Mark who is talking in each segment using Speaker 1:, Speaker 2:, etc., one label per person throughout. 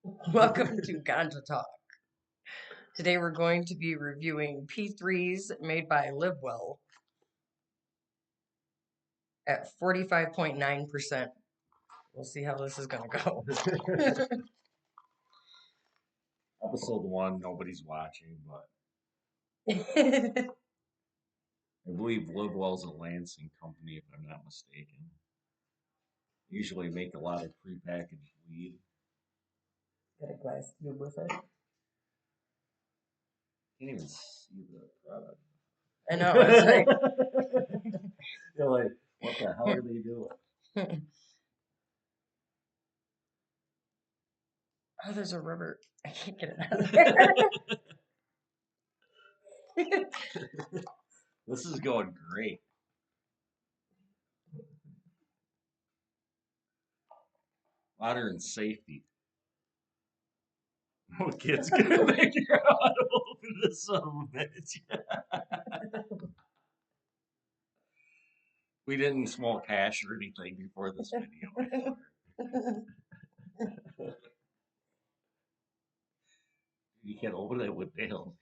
Speaker 1: Welcome to Ganja Talk. Today we're going to be reviewing P3s made by Livwell at 45.9%. We'll see how this is going to go.
Speaker 2: Episode 1, nobody's watching, but I believe Livewell's a Lansing company, if I'm not mistaken. Usually make a lot of prepackaged weed.
Speaker 1: Got a glass tube with it.
Speaker 2: Can't even see the product.
Speaker 1: I know, it's like...
Speaker 2: You're like, what the hell are they doing?
Speaker 1: Oh, there's a rubber. I can't get it out of there.
Speaker 2: This is going great. Modern safety. No kid's gonna figure out how to open this son of a bitch. We didn't smoke hash or anything before this video. You can't open it with nails.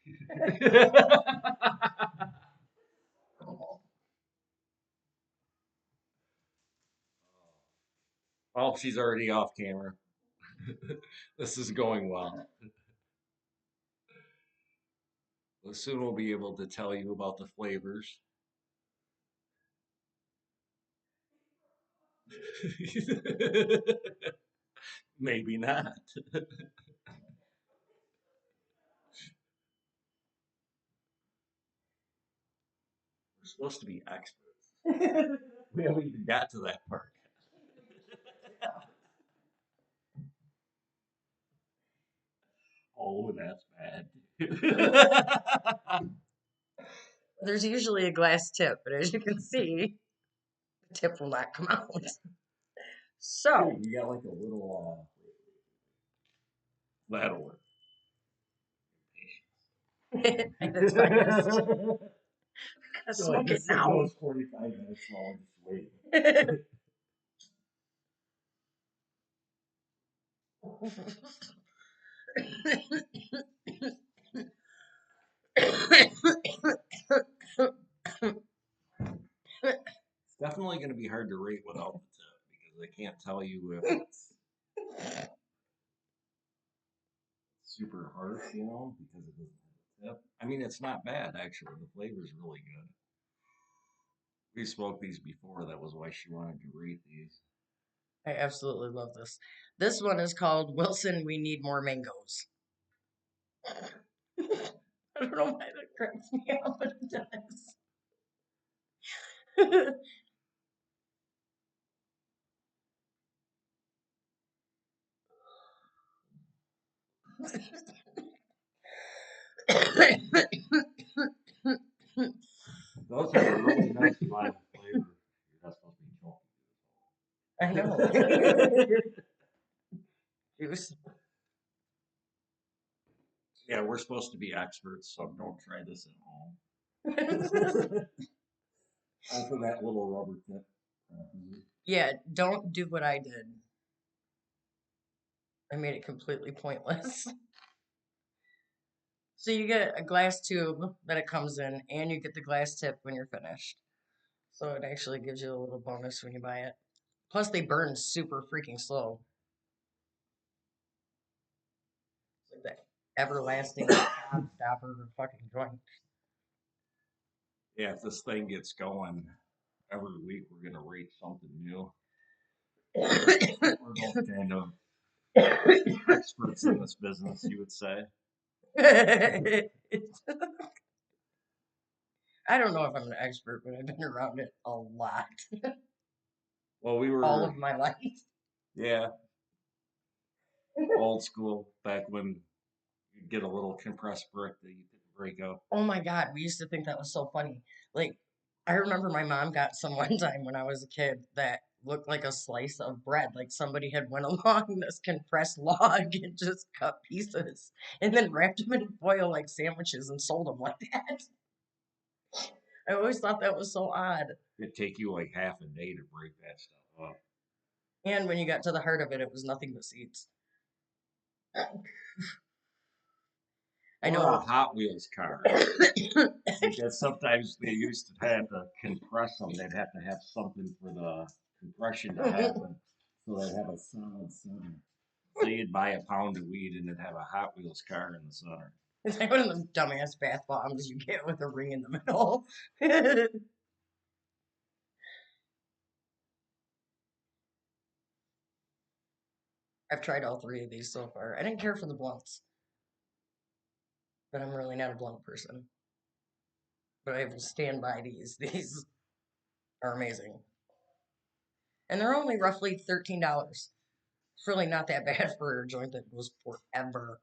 Speaker 2: Oh, she's already off camera. This is going well. Well, soon we'll be able to tell you about the flavors. Maybe not. We're supposed to be experts. We haven't even got to that part. Oh, that's bad.
Speaker 1: There's usually a glass tip, but as you can see, the tip will not come out. So,
Speaker 2: You got like a little that'll work.
Speaker 1: that's fine. Gotta smoke it now.
Speaker 2: Goes 45 minutes long, just wait. It's definitely going to be hard to rate without the tip because I can't tell you if it's super harsh, because it doesn't have a tip. I mean, it's not bad actually. The flavor's really good. We smoked these before. That was why she wanted to rate these.
Speaker 1: I absolutely love this. This one is called Wilson, We Need More Mangoes. I don't know why that cracks me up, but it does.
Speaker 2: Those have a really nice live flavor. You're not supposed to be choking.
Speaker 1: I know. Juice.
Speaker 2: Yeah, we're supposed to be experts, so don't try this at home. Open that little rubber tip.
Speaker 1: Yeah, don't do what I did. I made it completely pointless. So you get a glass tube that it comes in, and you get the glass tip when you're finished. So it actually gives you a little bonus when you buy it. Plus, they burn super freaking slow. It's like that everlasting stopper fucking joint.
Speaker 2: Yeah, if this thing gets going, every week we're gonna rate something new.
Speaker 1: I
Speaker 2: We're both kind of experts in this business, you would say.
Speaker 1: don't know if I'm an expert, but I've been around it a lot.
Speaker 2: Well, we were
Speaker 1: All of my life.
Speaker 2: yeah, old school back when you'd get a little compressed brick that you could break up.
Speaker 1: Oh my God, we used to think that was so funny. Like, I remember my mom got some one time when I was a kid that looked like a slice of bread. Like somebody had went along this compressed log and just cut pieces and then wrapped them in foil like sandwiches and sold them like that. I always thought that was so odd.
Speaker 2: It'd take you like half a day to break that stuff up.
Speaker 1: And when you got to the heart of it, it was nothing but seeds. I
Speaker 2: Or a
Speaker 1: know.
Speaker 2: Hot Wheels car. Because sometimes they used to have to compress them. They'd have to have something for the compression to happen. So they'd have a solid center. So you'd buy a pound of weed and it'd have a Hot Wheels car in the center.
Speaker 1: It's like one of those dumbass bath bombs you get with a ring in the middle. I've tried all three of these so far. I didn't care for the blunts, but I'm really not a blunt person. But I will stand by these. These are amazing. And they're only roughly $13. It's really not that bad for a joint that goes forever.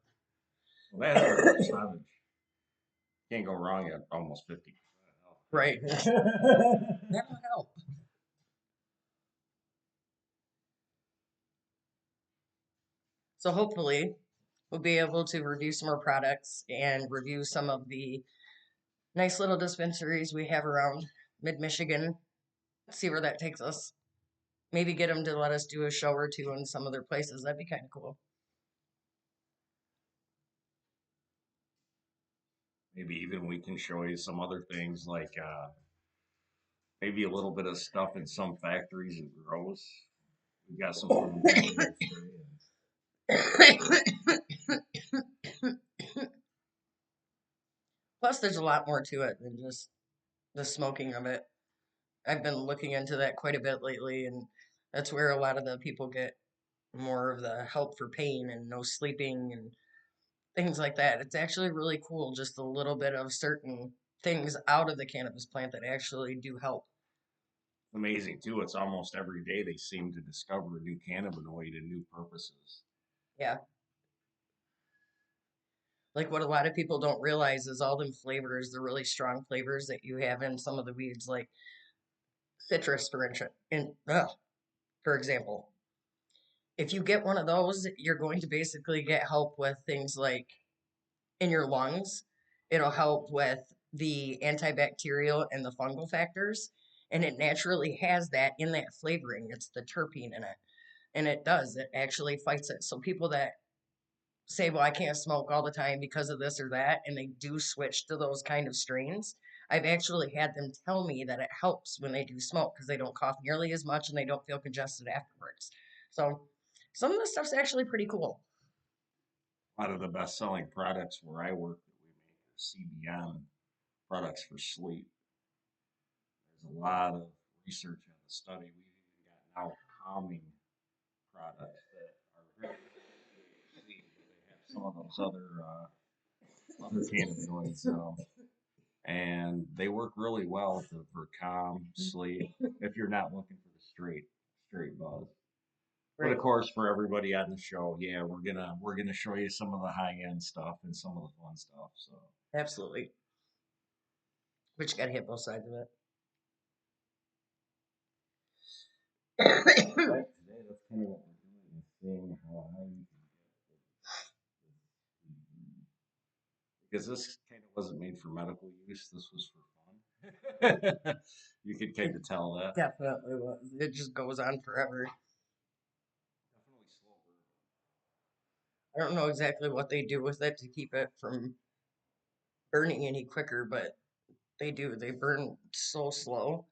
Speaker 2: Well, that is a percentage. Can't go wrong at almost 50%.
Speaker 1: Right. That'll help. So hopefully we'll be able to review some more products and review some of the nice little dispensaries we have around mid Michigan. See where that takes us. Maybe get them to let us do a show or two in some other places. That'd be kind of cool.
Speaker 2: Maybe even we can show you some other things like maybe a little bit of stuff in some factories it grows. We got some pretty valuable strains.
Speaker 1: Plus, there's a lot more to it than just the smoking of it. I've been looking into that quite a bit lately, and that's where a lot of the people get more of the help for pain and no sleeping and things like that. It's actually really cool, just a little bit of certain things out of the cannabis plant that actually do help.
Speaker 2: Amazing too. It's almost every day they seem to discover a new cannabinoid and new purposes.
Speaker 1: Yeah. Like what a lot of people don't realize is all them flavors, the really strong flavors that you have in some of the weeds, like citrus, for example. If you get one of those, you're going to basically get help with things like in your lungs. It'll help with the antibacterial and the fungal factors. And it naturally has that in that flavoring. It's the terpene in it. And it does, it actually fights it. So people that say, well, I can't smoke all the time because of this or that, and they do switch to those kind of strains, I've actually had them tell me that it helps when they do smoke because they don't cough nearly as much and they don't feel congested afterwards. So some of this stuff's actually pretty cool.
Speaker 2: A lot of the best selling products where I work that we make are CBN products for sleep. There's a lot of research on the study. We've even got now calming products that are very good for sleep. They have some of those other cannabinoids in them, and they work really well for calm sleep if you're not looking for the straight buzz. But of
Speaker 1: Right.
Speaker 2: course, for everybody on the show, yeah, we're gonna show you some of the high end stuff and some of the fun stuff. So,
Speaker 1: Absolutely. But you gotta hit both sides of it.
Speaker 2: right today, that's kind of what we're doing is seeing how high you can get because this kind of wasn't made for medical use. This was for fun. You could kind
Speaker 1: It
Speaker 2: of tell that.
Speaker 1: definitely was. It just goes on forever.
Speaker 2: Definitely slow burn.
Speaker 1: I don't know exactly what they do with it to keep it from burning any quicker, but they do. They burn so slow.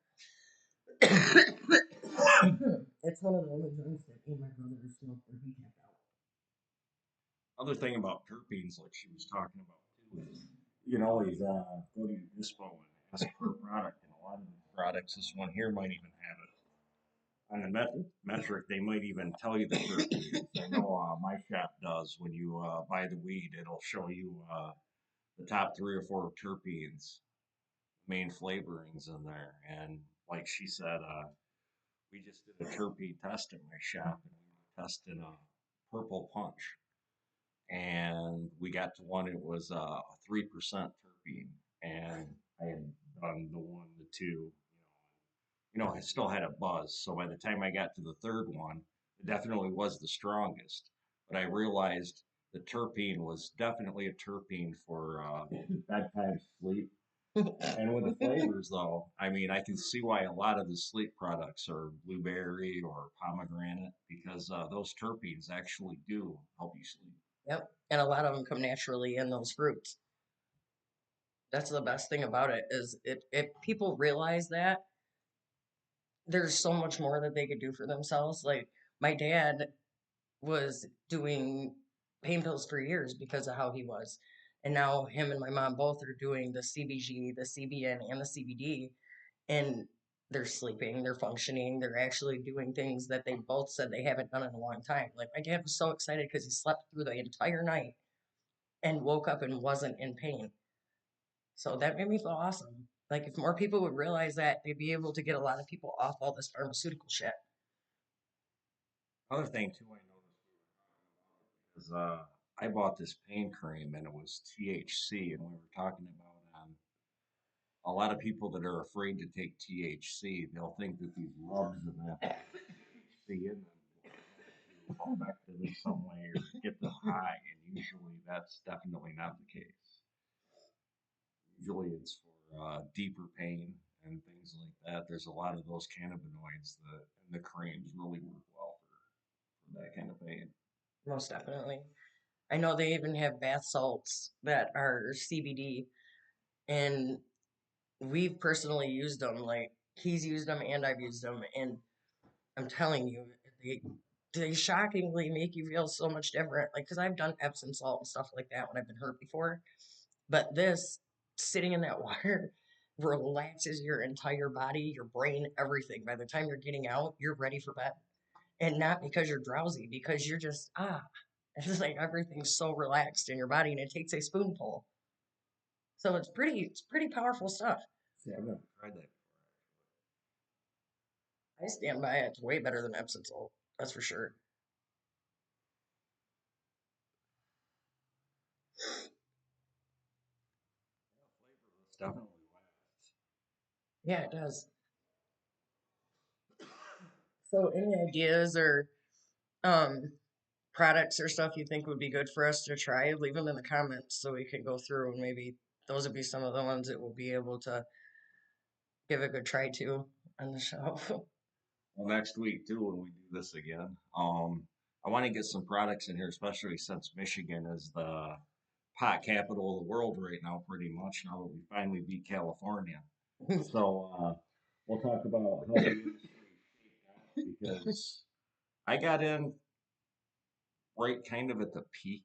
Speaker 1: It's one of the only things that me and my brother smoked when he tapped out.
Speaker 2: Other thing about terpenes, like she was talking about too, is you can always go to your dispo and ask for a product, and a lot of the products, this one here might even have it on the metric. They might even tell you the terpenes. I know my shop does. When you buy the weed, it'll show you the top 3 or 4 terpenes, main flavorings in there. And like she said, we just did a terpene test in my shop, and we were testing a purple punch, and we got to one. It was a 3% terpene, and I had done the one, the two, I still had a buzz. So by the time I got to the third one, it definitely was the strongest. But I realized the terpene was definitely a terpene for bedtime sleep. And with the flavors, though, I mean, I can see why a lot of the sleep products are blueberry or pomegranate because those terpenes actually do help you sleep.
Speaker 1: Yep. And a lot of them come naturally in those fruits. That's the best thing about it is if people realize that there's so much more that they could do for themselves. Like my dad was doing pain pills for years because of how he was. And now him and my mom both are doing the CBG, the CBN, and the CBD. And they're sleeping, they're functioning, they're actually doing things that they both said they haven't done in a long time. Like my dad was so excited because he slept through the entire night and woke up and wasn't in pain. So that made me feel awesome. Like if more people would realize that, they'd be able to get a lot of people off all this pharmaceutical shit.
Speaker 2: Other thing too, I noticed is I bought this pain cream and it was THC, and we were talking about a lot of people that are afraid to take THC. They'll think that these rubs and that THC in them will affect them in some way or get them high, and usually that's definitely not the case. Usually it's for deeper pain and things like that. There's a lot of those cannabinoids that and the creams really work well for that kind of pain.
Speaker 1: Most definitely. I know they even have bath salts that are CBD, and we've personally used them. Like he's used them and I've used them, and I'm telling you, they they shockingly make you feel so much different. Like because I've done Epsom salt and stuff like that when I've been hurt before, but this sitting in that water relaxes your entire body, your brain, everything. By the time you're getting out, you're ready for bed, and not because you're drowsy, because you're just it's just like everything's so relaxed in your body, and it takes a spoonful. So it's pretty powerful stuff.
Speaker 2: See, I've never tried that
Speaker 1: I stand by it. It's way better than Epsom salt. That's for sure.
Speaker 2: before. It's definitely lasts.
Speaker 1: Yeah, it does. So, any ideas or um products or stuff you think would be good for us to try? Leave them in the comments so we can go through and maybe those would be some of the ones that we'll be able to give a good try to on the show.
Speaker 2: Well, next week too, when we do this again, I want to get some products in here, especially since Michigan is the pot capital of the world right now, pretty much. Now that we finally beat California, so we'll talk about how the industry shaped out because I got in right kind of at the peak.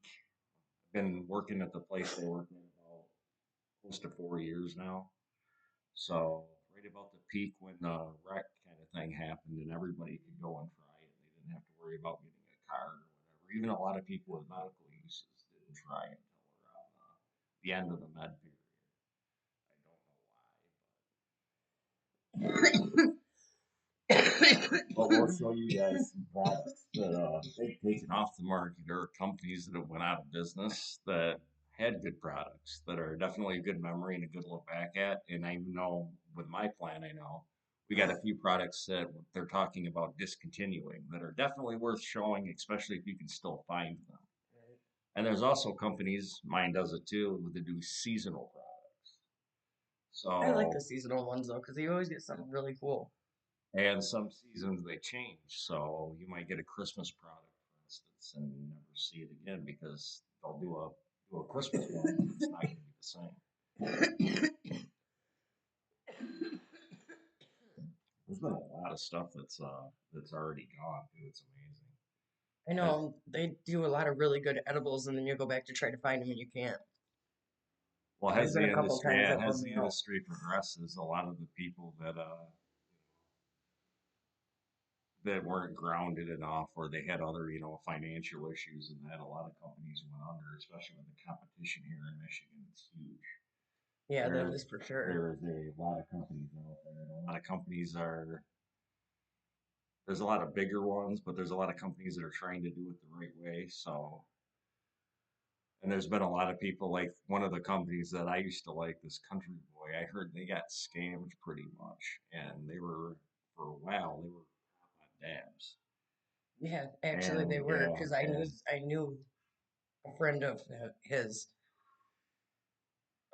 Speaker 2: Been working at the place I work in about close to 4 years now. So right about the peak when the wreck kind of thing happened and everybody could go and try it. They didn't have to worry about getting a card or whatever. Even a lot of people with medical uses didn't try it until around the end of the med period. I don't know why, but we'll show you guys some products that they've taken off the market. There are companies that have went out of business that had good products that are definitely a good memory and a good look back at. And I know with my plan, I know we got a few products that they're talking about discontinuing that are definitely worth showing, especially if you can still find them. And there's also companies, mine does it too, that do seasonal products.
Speaker 1: I like the
Speaker 2: So
Speaker 1: seasonal ones though, because you always get something really cool.
Speaker 2: and some seasons they change. So you might get a Christmas product, for instance, and you never see it again because they'll do a Christmas one, but it's not going to be the same. There's been a lot of stuff that's already gone too. It's amazing.
Speaker 1: I
Speaker 2: As
Speaker 1: know they do a lot of really good edibles, and then you go back to try to find them and you can't.
Speaker 2: well,
Speaker 1: There's
Speaker 2: has
Speaker 1: been
Speaker 2: the
Speaker 1: a couple
Speaker 2: industry
Speaker 1: times
Speaker 2: yeah,
Speaker 1: that
Speaker 2: as
Speaker 1: bummed
Speaker 2: the
Speaker 1: me out.
Speaker 2: industry progresses, a lot of the people that weren't grounded enough or they had other financial issues and that a lot of companies went under, especially with the competition here in Michigan. It's huge.
Speaker 1: Yeah, that
Speaker 2: There,
Speaker 1: is for sure.
Speaker 2: there's a lot of companies out there, and a lot of companies are. There's a lot of bigger ones, but there's a lot of companies that are trying to do it the right way. So, and there's been a lot of people like one of the companies that I used to like, this Country Boy. I heard they got scammed pretty much, and they were for a while they were on dabs,
Speaker 1: Yeah, actually they
Speaker 2: and
Speaker 1: were
Speaker 2: yeah,
Speaker 1: because
Speaker 2: and
Speaker 1: I knew a friend of his.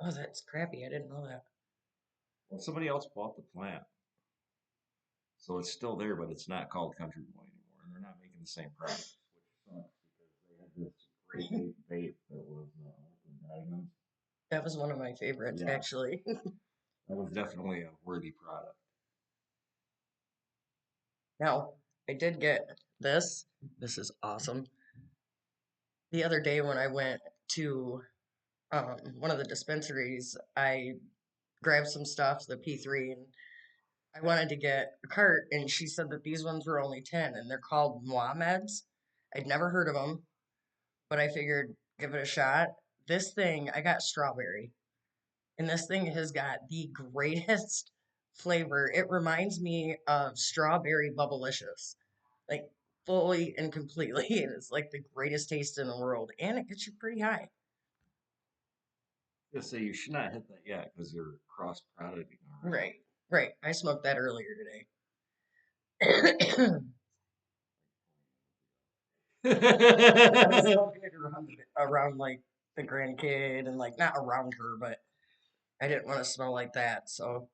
Speaker 1: Oh, that's crappy. I didn't know that.
Speaker 2: well, somebody else bought the plant, so it's still there, but it's not called Country Boy anymore, and they're not making the same products, which sucks because they had this great vape that was diamonds.
Speaker 1: That was one of my favorites,
Speaker 2: Yeah,
Speaker 1: actually.
Speaker 2: that was definitely a worthy product.
Speaker 1: Now, I did get this. This is awesome. The other day when I went to one of the dispensaries, I grabbed some stuff, the P3, and I wanted to get a cart, and she said that these ones were only 10, and they're called muah meds. I'd never heard of them, but I figured give it a shot. This thing, I got strawberry, and this thing has got the greatest flavor. It reminds me of strawberry bubblicious, like fully and completely. And it's like the greatest taste in the world, and it gets you pretty high.
Speaker 2: Just say you should not hit that yet because you're cross producting already.
Speaker 1: Right, right. I smoked that earlier today. I was smoking it around like the grandkid and like not around her, but I didn't want to smell like that. So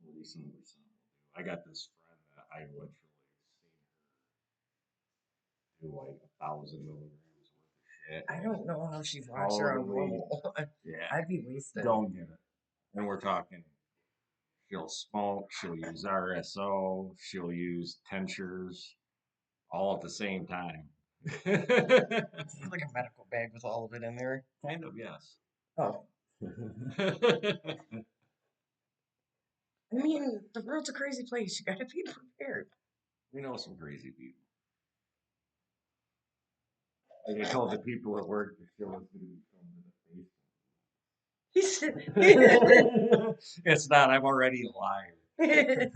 Speaker 2: Some percent will do. I got this friend that I literally seen her do like 1,000 milligrams worth of shit.
Speaker 1: I don't know how she walks around
Speaker 2: Totally,
Speaker 1: normal.
Speaker 2: yeah,
Speaker 1: I'd be wasted.
Speaker 2: don't get it. And we're talking, she'll smoke, she'll use RSO, she'll use tinctures, all at the same time.
Speaker 1: It's like a medical bag with all of it in there.
Speaker 2: Kind of, yes.
Speaker 1: Oh, I mean, the world's a crazy place. You gotta be prepared.
Speaker 2: We know some crazy people. Like I told the people at work, the show is going to be filmed
Speaker 1: He's
Speaker 2: in a basement. It's not. I'm already a liar.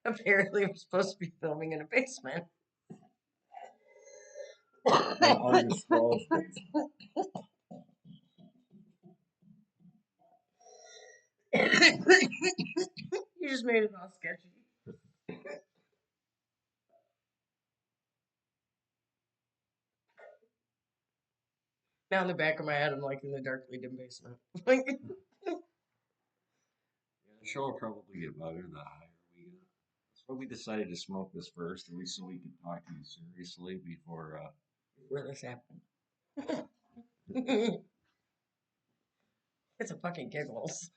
Speaker 1: apparently we're supposed to be filming in a basement.
Speaker 2: An undisclosed basement.
Speaker 1: You just made it all sketchy. Now in the back of my head, I'm like in the darkly dim basement. Like,
Speaker 2: Yeah, the show will probably get better the higher we get. That's why we decided to smoke this first, at least so we can talk to you seriously before.
Speaker 1: where this happened. It's a fucking giggles.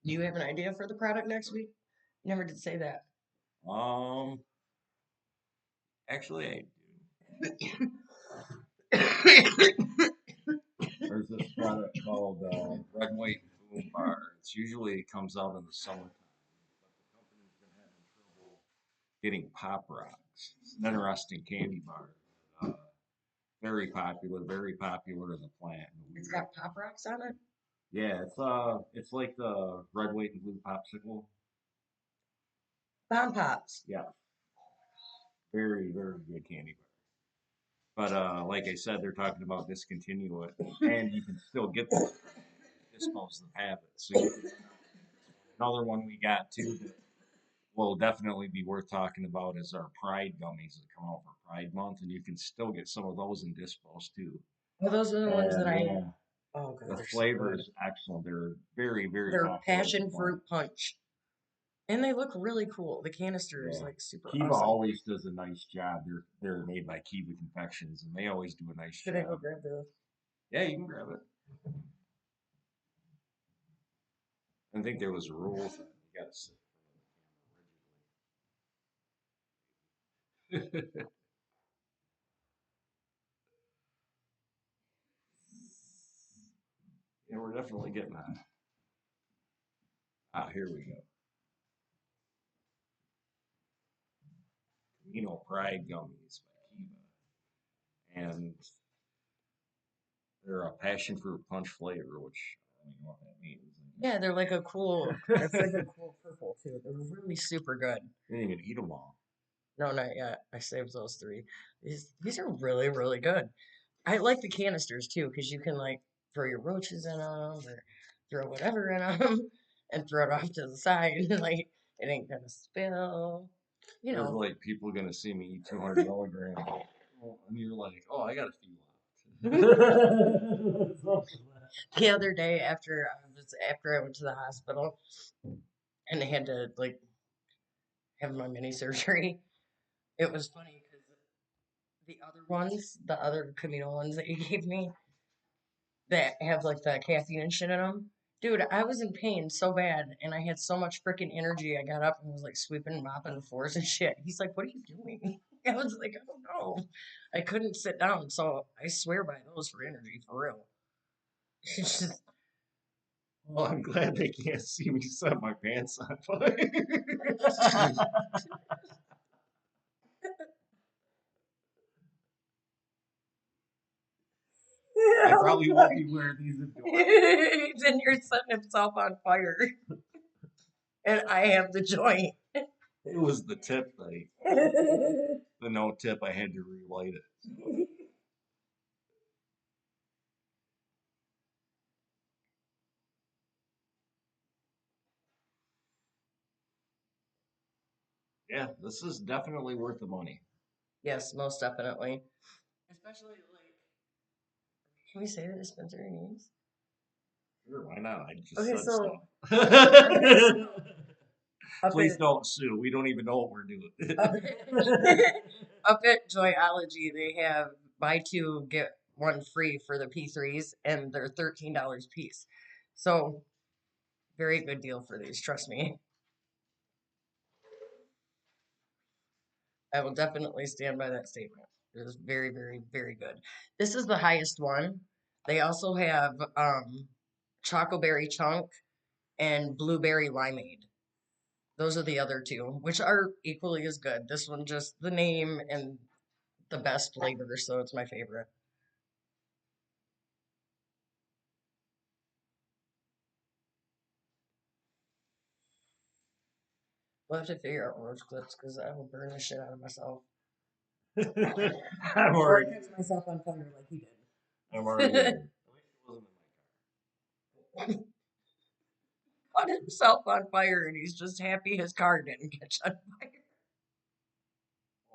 Speaker 1: Do you have an idea for the product next week? You never did say that.
Speaker 2: Um, actually, I there's this product called Red, White, and Boom Bar. It's usually it comes out in the summertime, but the company's been having trouble getting pop rocks. It's an interesting candy bar. Very popular as a plant.
Speaker 1: It's got pop rocks on it.
Speaker 2: Yeah, it's like the red, white, and blue popsicle.
Speaker 1: Bomb pops.
Speaker 2: Yeah, very good candy bar. But like I said, they're talking about discontinue it, and you can still get this. Dispose of habit. So another one we got too that will definitely be worth talking about is our Pride gummies that come out for Pride Month, and you can still get some of those in dispos too.
Speaker 1: Well, those are the ones that
Speaker 2: And
Speaker 1: I.
Speaker 2: yeah,
Speaker 1: Oh god,
Speaker 2: the
Speaker 1: they're so
Speaker 2: flavor
Speaker 1: good.
Speaker 2: is excellent. They're very
Speaker 1: They're
Speaker 2: popular at the
Speaker 1: passion
Speaker 2: plant.
Speaker 1: fruit punch, and they look really cool. The canister is
Speaker 2: Yeah.
Speaker 1: like super
Speaker 2: Kiva
Speaker 1: awesome.
Speaker 2: always does a nice job. They're made by Kiva Confections, and they always do a nice
Speaker 1: Should I go
Speaker 2: job.
Speaker 1: grab the?
Speaker 2: Yeah, you can grab it. I think there was rules that you got to sit in front of the camera rigidly. Yeah, we're definitely getting that. Ah, here we go. Camino Pride gummies by Kiva, and they're a passion fruit punch flavor, which I don't even know what that means.
Speaker 1: Yeah, they're like a cool. It's like a cool purple too. They're really super good.
Speaker 2: You didn't even eat them all.
Speaker 1: No, not yet. I saved those three. These are really good. I like the canisters too because you can like throw your roaches in them or throw whatever in them and throw it off to the side. Like it ain't gonna spill. You
Speaker 2: There's
Speaker 1: know.
Speaker 2: like people gonna see me eat 200 milligrams, and you're like, oh, I got a few left.
Speaker 1: The other day after I went to the hospital and they had to like have my mini surgery, it was funny because the other camino ones that you gave me that have like the caffeine and shit in them. Dude, I was in pain so bad, and I had so much freaking energy. I got up and was like sweeping and mopping the floors and shit. He's like, "What are you doing?" I was like, "I don't know." I couldn't sit down, so I swear by those for energy, for real. It's just,
Speaker 2: Well, I'm glad they can't see me set my pants on fire. I
Speaker 1: oh
Speaker 2: probably won't
Speaker 1: my.
Speaker 2: be wearing these indoors.
Speaker 1: Then you're setting himself on fire, and I have the joint.
Speaker 2: It was the tip, like the no tip. I had to relight it. So, yeah, this is definitely worth the money.
Speaker 1: Yes, most definitely. Especially like, can we say the dispensary names?
Speaker 2: Sure, why not? I just
Speaker 1: Okay,
Speaker 2: said
Speaker 1: so
Speaker 2: stuff.
Speaker 1: okay, so up
Speaker 2: Please
Speaker 1: at
Speaker 2: don't sue. We don't even know what we're doing.
Speaker 1: up up at Joyology, they have buy two get one free for the P3s, and they're $13 a piece. So very good deal for these. Trust me, I will definitely stand by that statement. It is very, very, very good. This is the highest one. They also have chocoberry chunk and blueberry limeade. Those are the other two, which are equally as good. This one just the name and the best flavor, so it's my favorite. We'll have to figure out roach clips because I will burn the shit out of myself.
Speaker 2: I'm
Speaker 1: Or
Speaker 2: already.
Speaker 1: catch myself on fire like he
Speaker 2: I'm already. At
Speaker 1: did.
Speaker 2: least it wasn't
Speaker 1: Caught himself on fire and he's just happy his car didn't catch on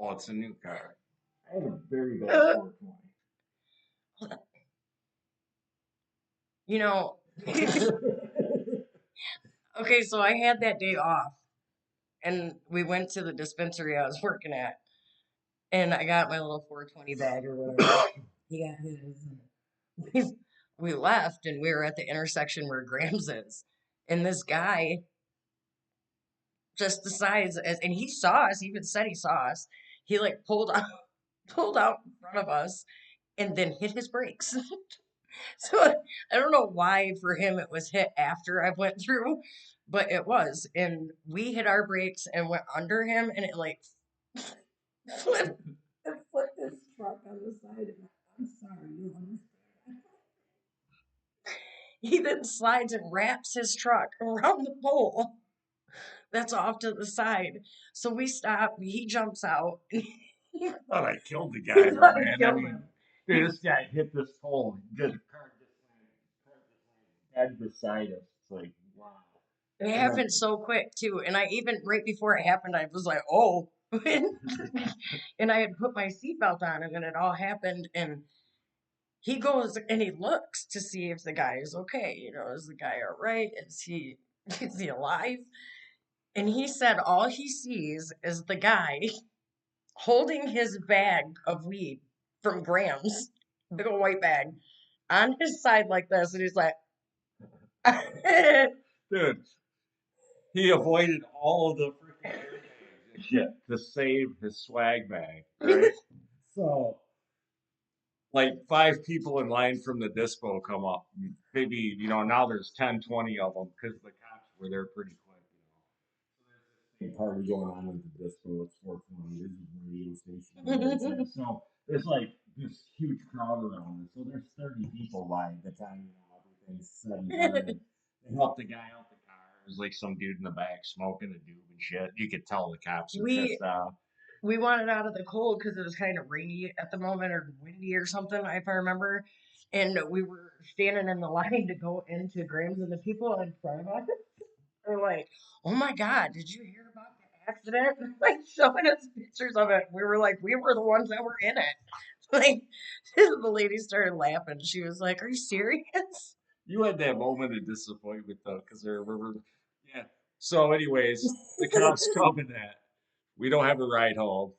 Speaker 2: Oh, it's a new car. I had a very bad
Speaker 1: fire.
Speaker 2: 420.
Speaker 1: You know, okay, so I had that day off and we went to the dispensary I was working at and I got my little 420 bag or whatever. He got his. We left and we were at the intersection where Grams is. And this guy just decides, and he saw us, he even said he saw us. He like pulled out, pulled out in front of us and then hit his brakes. So I don't know why for him it was hit after I went through, but it was. And we hit our brakes and went under him and it like flipped, it flipped his truck on the side. And I'm sorry, you understand. He then slides and wraps his truck around the pole that's off to the side. So we stop. He jumps out. He
Speaker 2: I thought I killed the guy, though,
Speaker 1: thought I
Speaker 2: man. I
Speaker 1: killed
Speaker 2: mean,
Speaker 1: him.
Speaker 2: dude, this guy hit this pole. Just dead beside us. It's like, wow.
Speaker 1: It
Speaker 2: And then,
Speaker 1: happened so quick too, and I even right before it happened, I was like, "Oh," and I had put my seatbelt on, and then it all happened, and he goes and he looks to see if the guy is okay. You know, is the guy all right? Is he alive? And he said all he sees is the guy holding his bag of weed from Grams, big old white bag, on his side like this, and he's like,
Speaker 2: dude, he avoided all of the freaking airbags and shit to save his swag bag, right? So, like, five people in line from the dispo come up. Maybe, now there's 10, 20 of them because the cops were there pretty quick. Party going on at the disco. It's 420. This is radio station. So there's like this huge crowd around us. So there's 30 people by the time everything's said and done. They helped the guy out the car. There's like some dude in the back smoking a doob and shit. You could tell the cops are
Speaker 1: we
Speaker 2: pissed off.
Speaker 1: we wanted out of the cold because it was kind of rainy at the moment or windy or something, if I remember. And we were standing in the line to go into Grams, and the people in front of us were like, "Oh my God, did you hear about the accident?" Like showing us pictures of it. We were like, we were the ones that were in it. Like, The lady started laughing. She was like, "Are you serious?"
Speaker 2: You had that moment of disappointment though, because I remember. Yeah. So, anyways, the cops come in that. We don't have a ride home.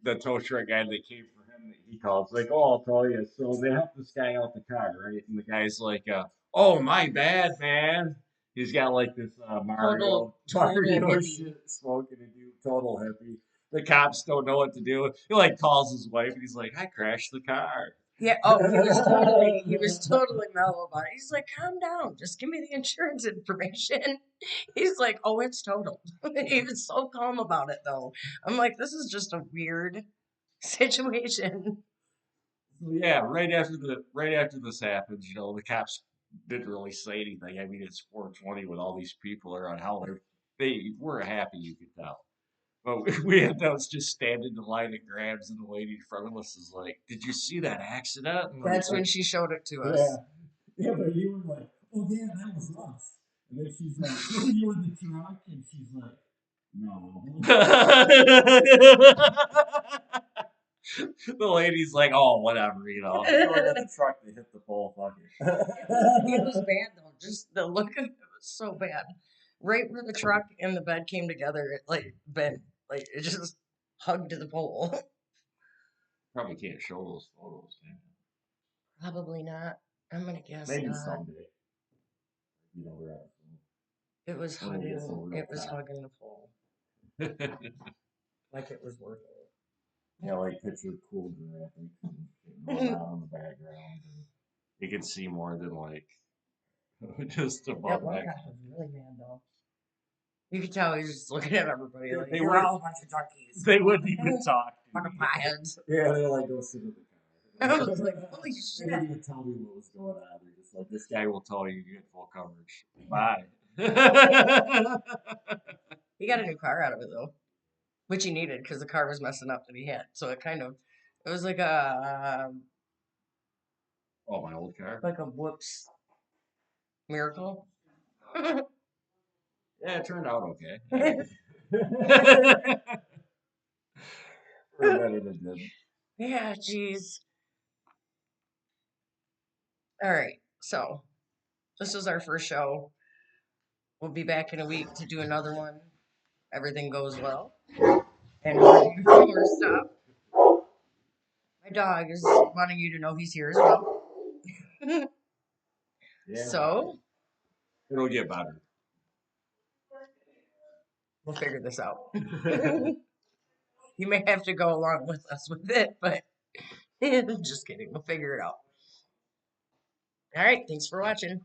Speaker 2: The tow truck guy that came for him, he calls like, "Oh, I'll tell you." So they help this guy out the car, right? And the guy's like, "Oh, my bad, man." He's got like this
Speaker 1: Total,
Speaker 2: Mario
Speaker 1: total
Speaker 2: Mario
Speaker 1: hippie.
Speaker 2: shit smoking a dude, total hippie. The cops don't know what to do. He like calls his wife and he's like, "I crashed the car."
Speaker 1: Yeah. Oh, he was totally mellow about it. He's like, "Calm down. Just give me the insurance information." He's like, "Oh, it's totaled." He was so calm about it, though. I'm like, this is just a weird situation.
Speaker 2: Yeah, right after this happens, the cops didn't really say anything. I mean, it's 420 when all these people are on holiday. They were happy, you could tell. But we had those just standing in line at Grabs, and the lady in front of us is like, "Did you see that accident?" And we're
Speaker 1: That's when
Speaker 2: like,
Speaker 1: she showed it to
Speaker 2: "Yeah,
Speaker 1: us.
Speaker 2: yeah." But you were like, "Oh yeah, that was us." And then she's like, "Were you in the truck?" And she's like, "No." The lady's like, "Oh, whatever, you know." You were in the truck that hit the pole, fuck
Speaker 1: It was
Speaker 2: it.
Speaker 1: bad though. Just the look of it was so bad. Right where the truck and the bed came together, it like bent, like it just hugged the pole.
Speaker 2: Probably can't show those photos, man.
Speaker 1: Probably not. I'm gonna guess
Speaker 2: Maybe
Speaker 1: not.
Speaker 2: someday. We're out
Speaker 1: It was
Speaker 2: when we get some
Speaker 1: hugging.
Speaker 2: real
Speaker 1: It was
Speaker 2: time.
Speaker 1: hugging the pole like it was worth
Speaker 2: Yeah, like picture cool graphics and shit going
Speaker 1: it.
Speaker 2: on in the background. And you can see more than like just a
Speaker 1: That
Speaker 2: butt
Speaker 1: one
Speaker 2: back.
Speaker 1: cop was really mad though. You could tell he was just looking at everybody like,
Speaker 2: They
Speaker 1: "You're
Speaker 2: were
Speaker 1: all a bunch of junkies,
Speaker 2: they wouldn't even talk to
Speaker 1: fucking
Speaker 2: me.
Speaker 1: potheads."
Speaker 2: Yeah, they're like, "Go sit in the
Speaker 1: I
Speaker 2: car."
Speaker 1: was like, "Holy
Speaker 2: They
Speaker 1: shit!"
Speaker 2: didn't even tell me what was going on. They're just like, "This guy will tell you you get full coverage. Bye."
Speaker 1: He got a new car out of it though, which he needed because the car was messing up that he had. So it was
Speaker 2: Oh, my old car.
Speaker 1: like a whoops miracle.
Speaker 2: Yeah, it turned out okay. For better than it did.
Speaker 1: Yeah, jeez. All right, so this was our first show. We'll be back in a week to do another one. Everything goes well, and we're doing more stuff. My dog is wanting you to know he's here as well.
Speaker 2: Yeah,
Speaker 1: So
Speaker 2: it'll get better.
Speaker 1: we'll figure this out. You may have to go along with us with it, but just kidding. We'll figure it out. All right. Thanks for watching.